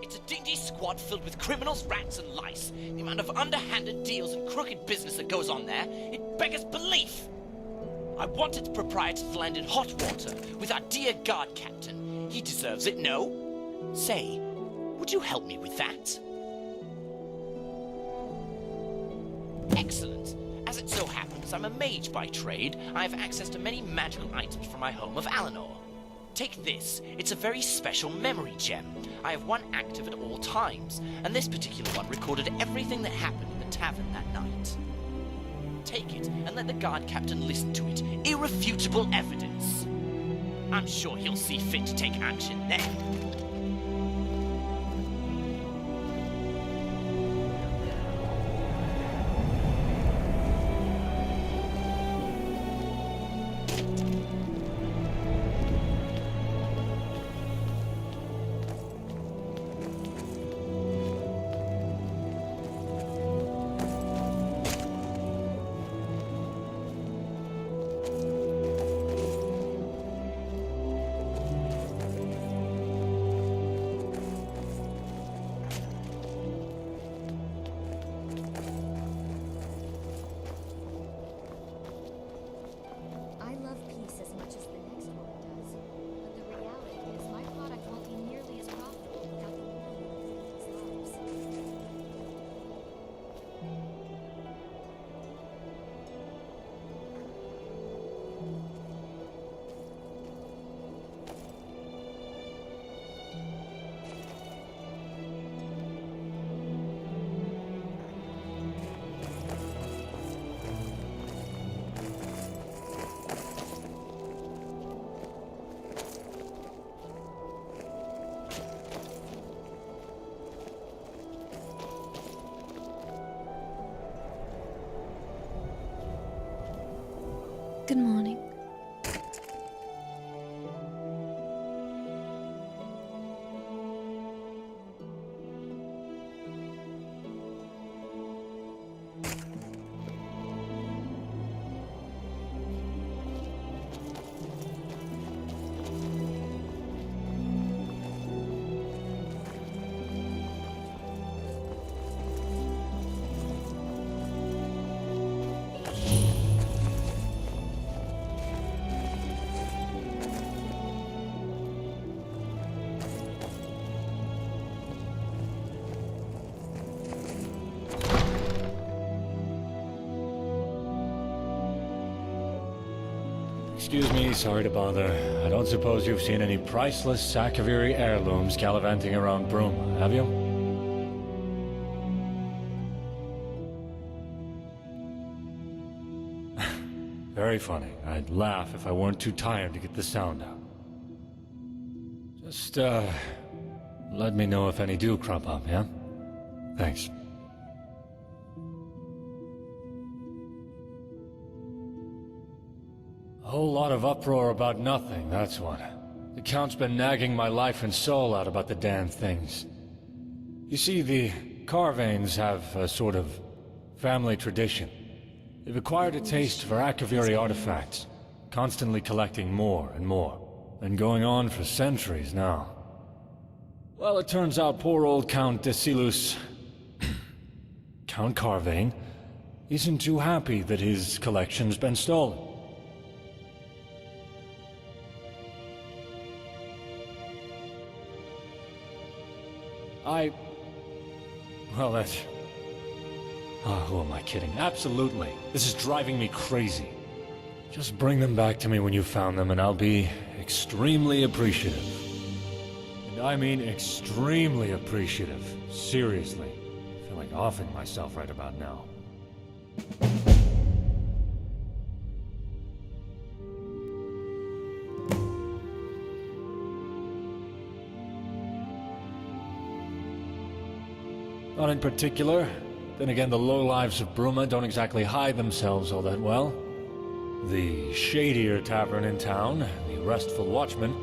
It's a dingy squad filled with criminals, rats, and lice. The amount of underhanded deals and crooked business that goes on there, it beggars belief. I want its proprietor to land in hot water with our dear guard captain. He deserves it, no? Say, would you help me with that? Excellent. As it so happens, I'm a mage by trade. I have access to many magical items from my home of Alinor. Take this. It's a very special memory gem. I have one active at all times, and this particular one recorded everything that happened in the tavern that night. Take it, and let the guard captain listen to it. Irrefutable evidence. I'm sure he'll see fit to take action then. Good morning. Excuse me, sorry to bother. I don't suppose you've seen any priceless Sakaviri heirlooms gallivanting around Bruma, have you? Very funny. I'd laugh if I weren't too tired to get the sound out. Just, let me know if any do crop up, yeah? Thanks. A whole lot of uproar about nothing, that's what. The Count's been nagging my life and soul out about the damn things. You see, the Carvanes have a sort of family tradition. They've acquired a taste for Akaviri artifacts, constantly collecting more and more. Been going on for centuries now. Well, it turns out poor old Count Desilus, Count Carvane, isn't too happy that his collection's been stolen. Well, that's... Oh, who am I kidding? Absolutely. This is driving me crazy. Just bring them back to me when you found them, and I'll be extremely appreciative. And I mean extremely appreciative. Seriously. I feel like offing myself right about now. Not in particular. Then again, the lowlives of Bruma don't exactly hide themselves all that well. The shadier tavern in town, the Restful Watchman,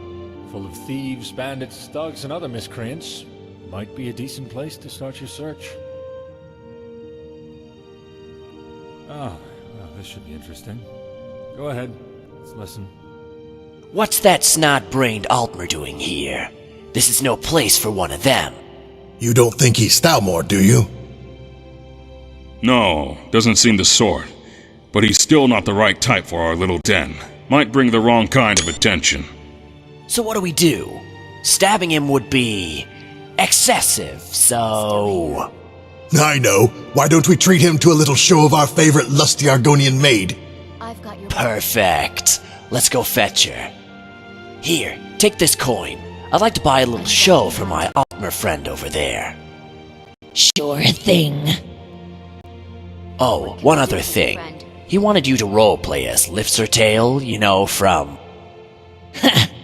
full of thieves, bandits, thugs, and other miscreants, might be a decent place to start your search. Oh, well, this should be interesting. Go ahead, let's listen. What's that snot-brained Altmer doing here? This is no place for one of them. You don't think he's Stalmore, do you? No, doesn't seem the sort. But he's still not the right type for our little den. Might bring the wrong kind of attention. So what do we do? Stabbing him would be excessive, so... I know. Why don't we treat him to a little show of our favorite lusty Argonian maid? I've got your Perfect. Let's go fetch her. Here, take this coin. I'd like to buy a little show for my Altmer friend over there. Sure thing. Oh, one other thing. He wanted you to roleplay as Lifts-Her-Tail, you know, from...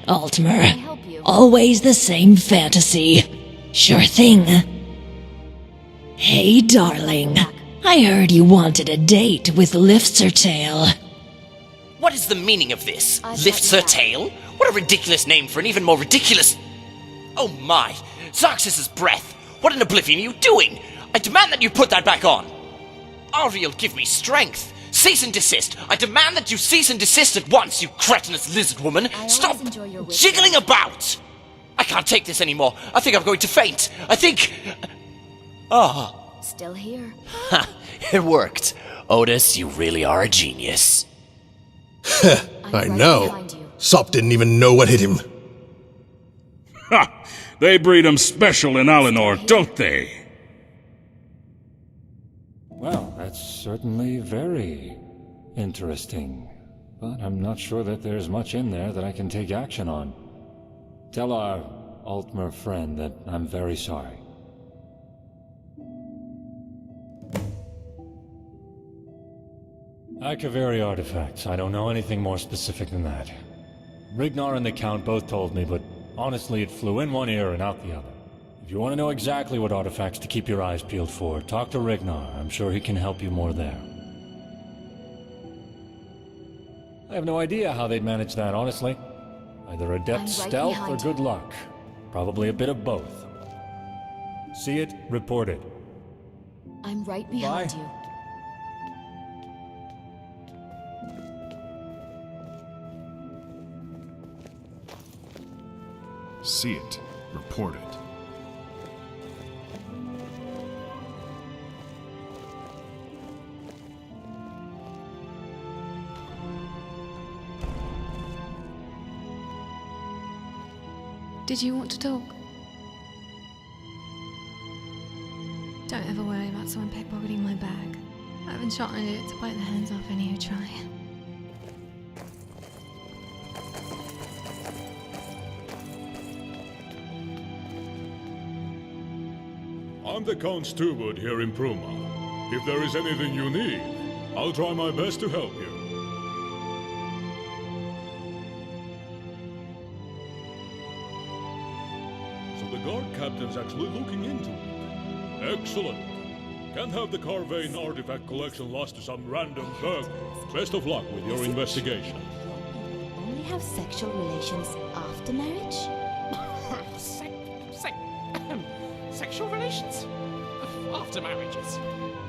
Altmer, always the same fantasy. Sure thing. Hey, darling. I heard you wanted a date with Lifts-Her-Tail. What is the meaning of this? Lifts-Her-Tail? What a ridiculous name for an even more ridiculous... Oh my! Zarxus's breath! What in oblivion are you doing? I demand that you put that back on! Ariel, give me strength! Cease and desist! I demand that you cease and desist at once, you cretinous lizard woman! Stop jiggling about! I can't take this anymore. I think I'm going to faint. I think... Still here. Ha! It worked. Otis, you really are a genius. I know. Sop didn't even know what hit him. Ha! They breed 'em special in Alinor, don't they? Well, that's certainly very interesting. But I'm not sure that there's much in there that I can take action on. Tell our Altmer friend that I'm very sorry. Akaviri artifacts. I don't know anything more specific than that. Rignar and the Count both told me, but honestly it flew in one ear and out the other. If you want to know exactly what artifacts to keep your eyes peeled for, talk to Rignar. I'm sure he can help you more there. I have no idea how they'd manage that, honestly. Either adept stealth or good luck. Probably a bit of both. See it, report it. I'm right behind you. See it, report it. Did you want to talk? Don't ever worry about someone pickpocketing my bag. I haven't shot on it to bite the hands off any who try. I'm the Count Steward here in Pruma. If there is anything you need, I'll try my best to help you. So the guard captain's actually looking into it. Excellent. Can't have the Carvane artifact collection lost to some random burglar. Best of luck with your investigation. Only have sexual relations after marriage? Sexual relations? After marriages?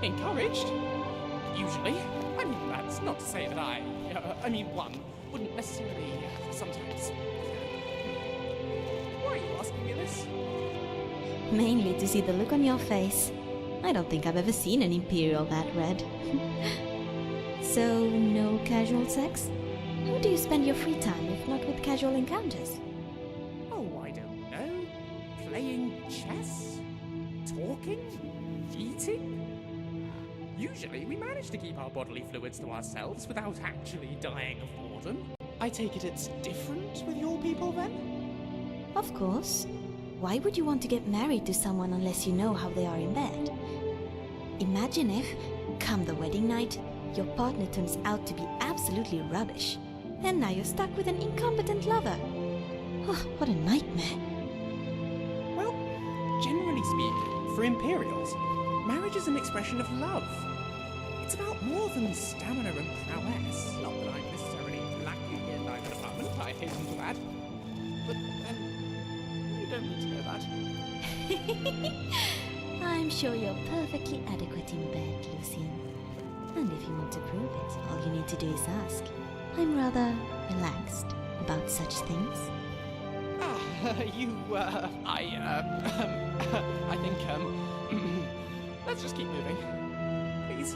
Encouraged? Usually. I mean, that's not to say that one wouldn't necessarily sometimes. Why are you asking me this? Mainly to see the look on your face. I don't think I've ever seen an Imperial that red. So, no casual sex? How do you spend your free time if not with casual encounters? Oh, I don't know. Playing chess? Talking? Eating? Usually we manage to keep our bodily fluids to ourselves without actually dying of boredom. I take it it's different with your people then? Of course. Why would you want to get married to someone unless you know how they are in bed? Imagine if, come the wedding night, your partner turns out to be absolutely rubbish. And now you're stuck with an incompetent lover. Oh, what a nightmare. Well, generally speaking, for Imperials, marriage is an expression of love. It's about more than stamina and prowess. Not that I'm necessarily lacking in either department, I hasten to add. But you don't need to know that. I'm sure you're perfectly adequate in bed, Lucine. And if you want to prove it, all you need to do is ask. I'm rather relaxed about such things. Ah, I think, let's just keep moving. Please.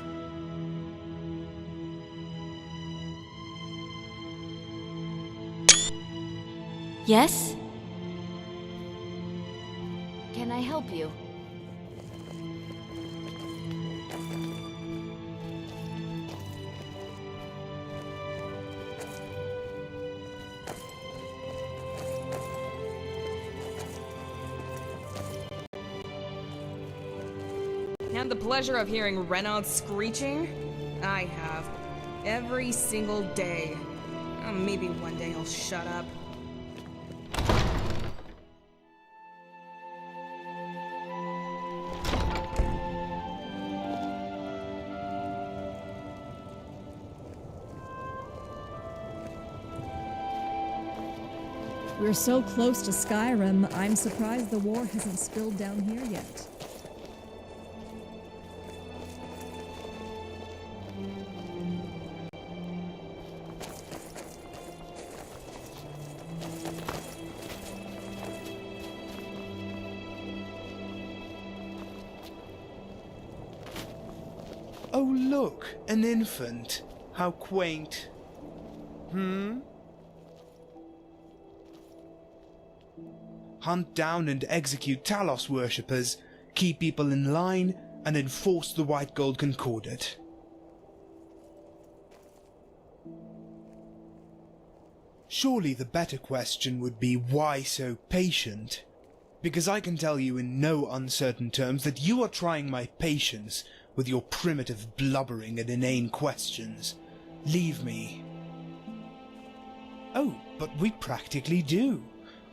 Yes? Can I help you? Had the pleasure of hearing Renaud screeching? I have. Every single day. Maybe one day he'll shut up. We're so close to Skyrim, I'm surprised the war hasn't spilled down here yet. Oh look, an infant. How quaint. Hunt down and execute Talos worshippers, keep people in line, and enforce the White Gold Concordat. Surely the better question would be, why so patient? Because I can tell you in no uncertain terms that you are trying my patience with your primitive blubbering and inane questions. Leave me. Oh, but we practically do.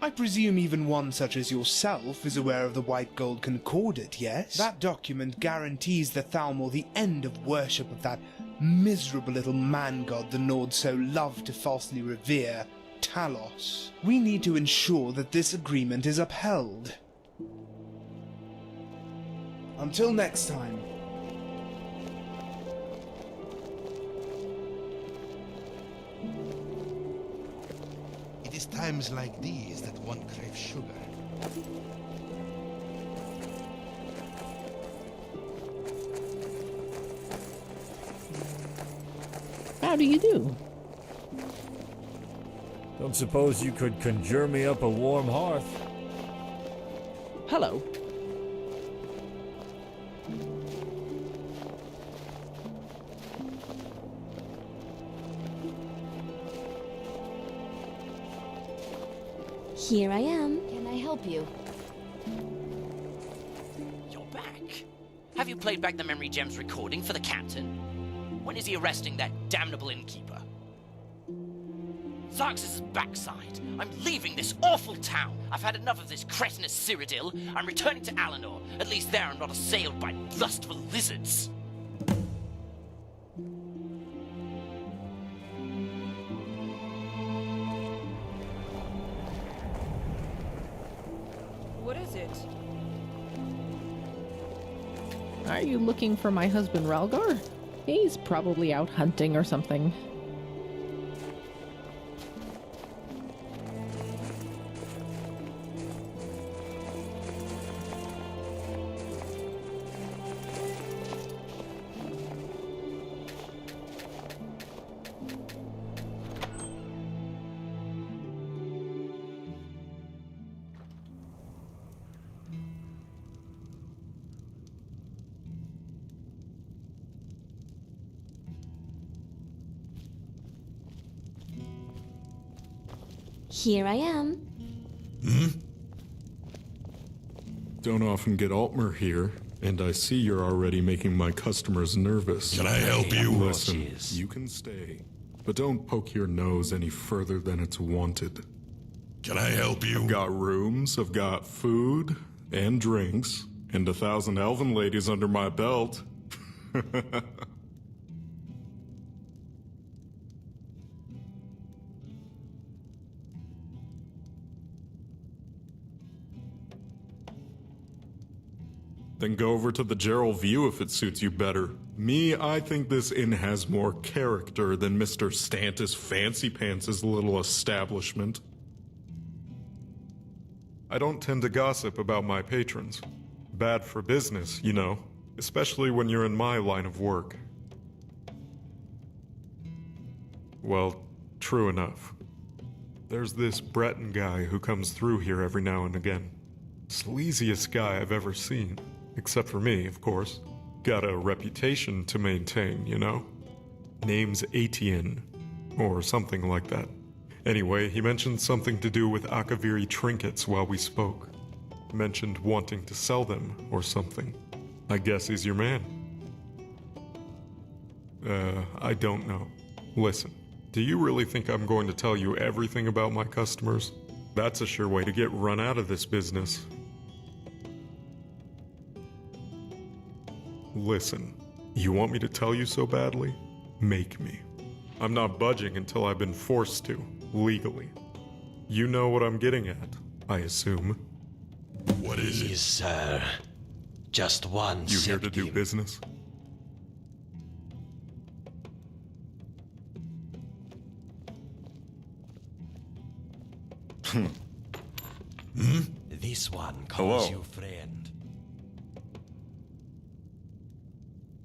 I presume even one such as yourself is aware of the White Gold Concordat, yes? That document guarantees the Thalmor the end of worship of that miserable little man-god the Nords so love to falsely revere, Talos. We need to ensure that this agreement is upheld. Until next time. It is times like these that one craves sugar. How do you do? Don't suppose you could conjure me up a warm hearth? Hello. Here I am. Can I help you? You're back. Have you played back the Memory Gems recording for the captain? When is he arresting that damnable innkeeper? Xarx's backside. I'm leaving this awful town. I've had enough of this cretinous Cyrodiil. I'm returning to Alinor. At least there I'm not assailed by lustful lizards. What is it? Are you looking for my husband Ralgar? He's probably out hunting or something. Here I am. Don't often get Altmer here, and I see you're already making my customers nervous. Can I help you? Listen, you can stay, but don't poke your nose any further than it's wanted. Can I help you? I've got rooms, I've got food, and drinks, and 1,000 elven ladies under my belt. Then go over to the Gerald View if it suits you better. Me, I think this inn has more character than Mr. Stantis Fancy Pants' little establishment. I don't tend to gossip about my patrons. Bad for business, you know, especially when you're in my line of work. Well, true enough. There's this Breton guy who comes through here every now and again. Sleaziest guy I've ever seen. Except for me, of course. Got a reputation to maintain, you know? Name's Etienne, or something like that. Anyway, he mentioned something to do with Akaviri trinkets while we spoke. Mentioned wanting to sell them, or something. I guess he's your man. I don't know. Listen, do you really think I'm going to tell you everything about my customers? That's a sure way to get run out of this business. Listen, you want me to tell you so badly? Make me. I'm not budging until I've been forced to, legally. You know what I'm getting at, I assume. What is it? Sir. Just one You here to do business? This one calls Hello. you friend.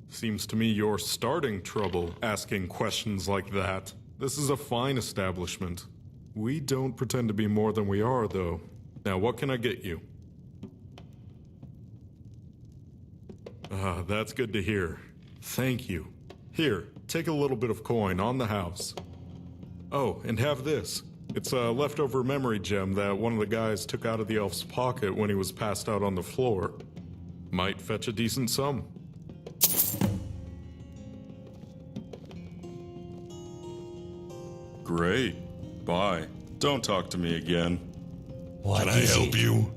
Seems to me you're starting trouble asking questions like that. This is a fine establishment. We don't pretend to be more than we are, though. Now, what can I get you? Ah, that's good to hear. Thank you. Here, take a little bit of coin on the house. Oh, and have this. It's a leftover memory gem that one of the guys took out of the elf's pocket when he was passed out on the floor. Might fetch a decent sum. Great. Bye. Don't talk to me again. What Can I is help it? you?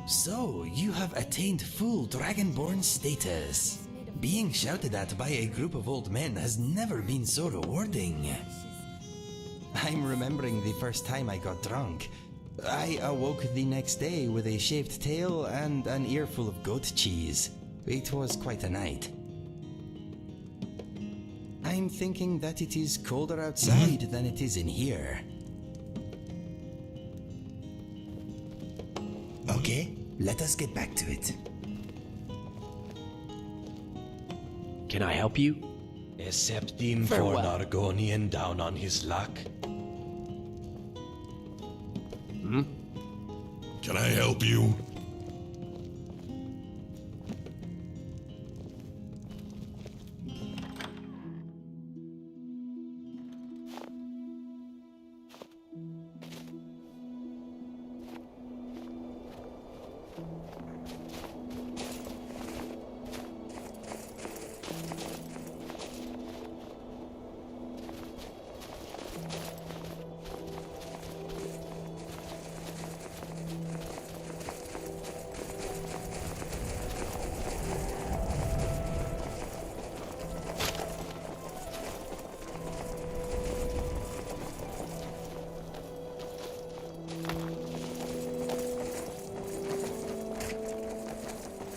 So, you have attained full Dragonborn status. Being shouted at by a group of old men has never been so rewarding. I'm remembering the first time I got drunk. I awoke the next day with a shaved tail and an earful of goat cheese. It was quite a night. I'm thinking that it is colder outside than it is in here. Okay, let us get back to it. Can I help you? A Septim for Farewell. an Argonian down on his luck. Can I help you?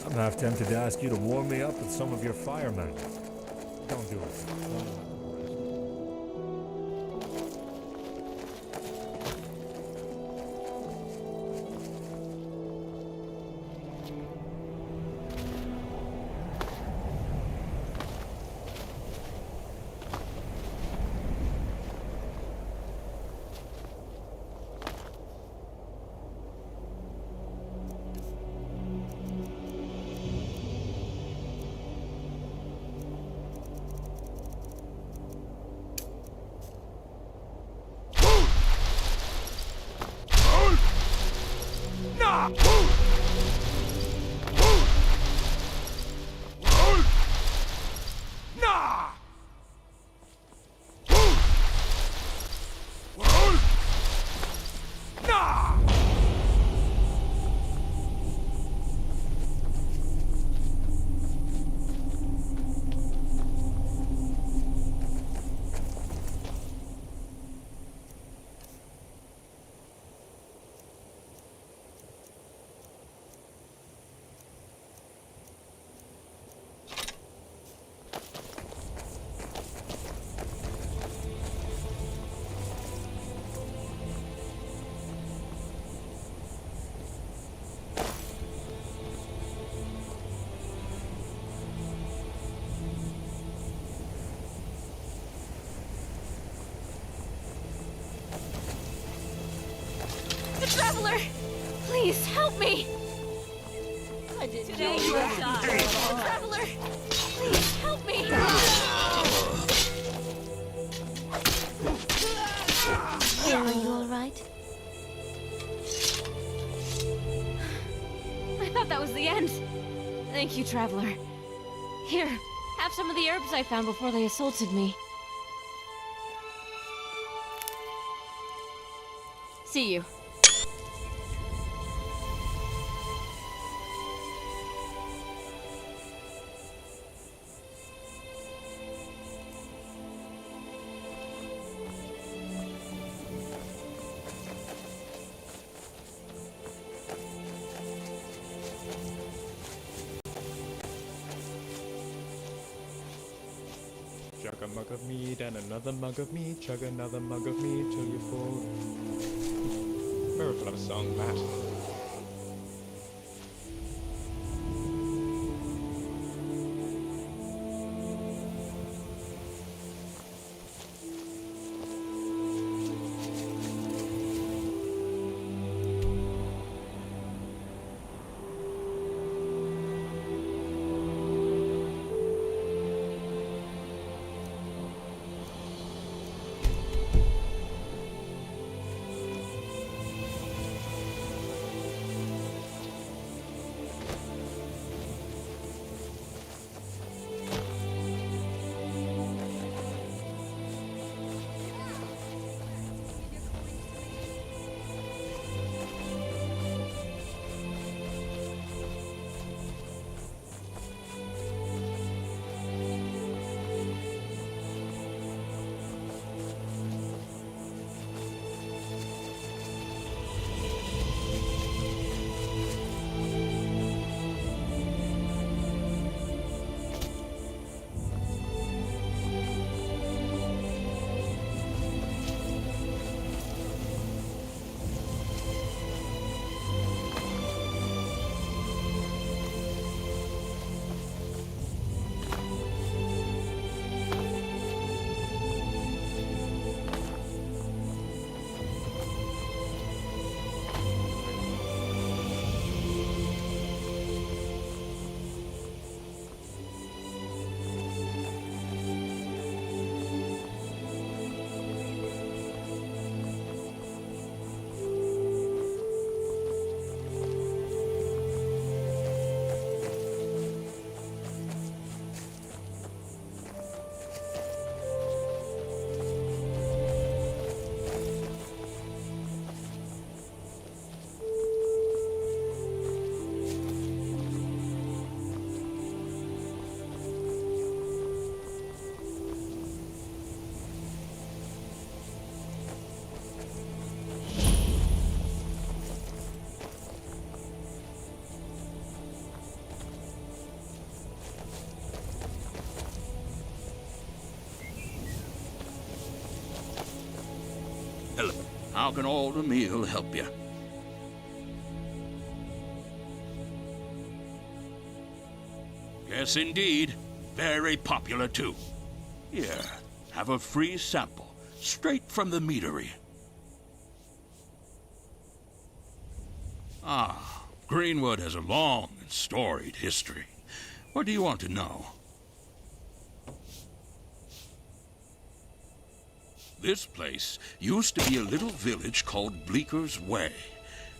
I'm half tempted to ask you to warm me up with some of your firemen. Don't do it. Traveler! Please, help me! Today you will die. Traveler! Please, help me! Are you alright? I thought that was the end. Thank you, Traveler. Here, have some of the herbs I found before they assaulted me. See you. Chug a mug of meat and another mug of meat. Chug another mug of meat till you're full. Very clever song, Matt. Hello. How can all the meal help you? Yes, indeed. Very popular, too. Here, have a free sample, straight from the meadery. Ah, Greenwood has a long and storied history. What do you want to know? This place used to be a little village called Bleeker's Way.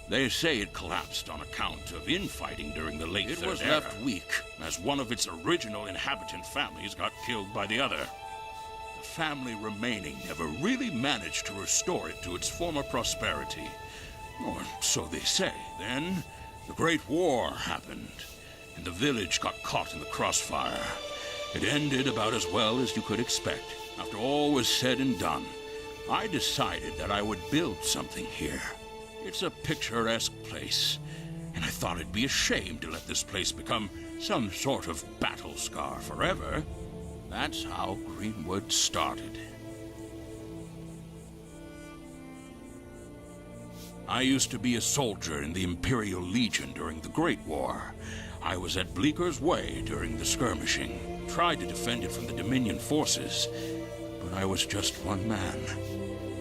They say it collapsed on account of infighting during the late Third Era. It was left weak, as one of its original inhabitant families got killed by the other. The family remaining never really managed to restore it to its former prosperity. Or so they say. Then, the Great War happened, and the village got caught in the crossfire. It ended about as well as you could expect. After all was said and done, I decided that I would build something here. It's a picturesque place, and I thought it'd be a shame to let this place become some sort of battle scar forever. That's how Greenwood started. I used to be a soldier in the Imperial Legion during the Great War. I was at Bleeker's Way during the skirmishing, tried to defend it from the Dominion forces, but I was just one man.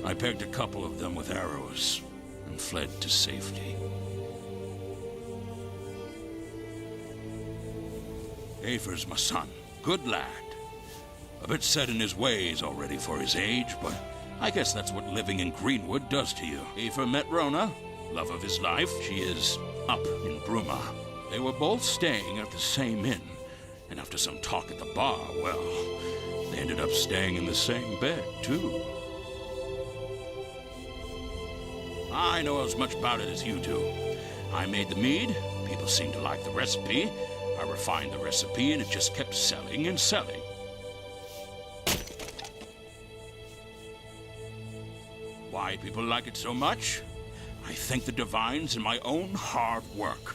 I pegged a couple of them with arrows. and fled to safety. Afer's my son. Good lad. A bit set in his ways already for his age, but I guess that's what living in Greenwood does to you. Afer met Rona, love of his life. She is up in Bruma. They were both staying at the same inn, and after some talk at the bar, well, they ended up staying in the same bed, too. I know as much about it as you do. I made the mead. People seemed to like the recipe. I refined the recipe, and it just kept selling and selling. Why people like it so much? I thank the divines and my own hard work.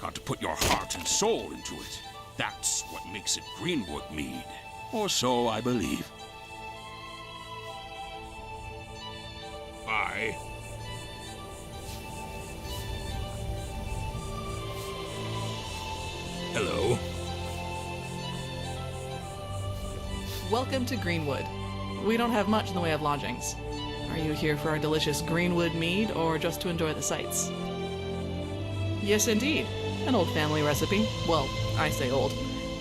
Got to put your heart and soul into it. That's what makes it Greenwood mead. Or so I believe. Bye. Hello. Welcome to Greenwood. We don't have much in the way of lodgings. Are you here for our delicious Greenwood mead, or just to enjoy the sights? Yes, indeed. An old family recipe. Well, I say old.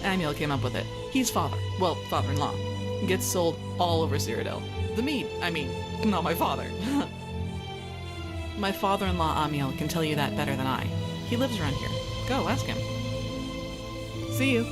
Amiel came up with it. He's father. Well, father-in-law. Gets sold all over Cyrodiil. The mead, I mean, not my father. My father-in-law Amiel can tell you that better than I. He lives around here. Go, ask him. See you.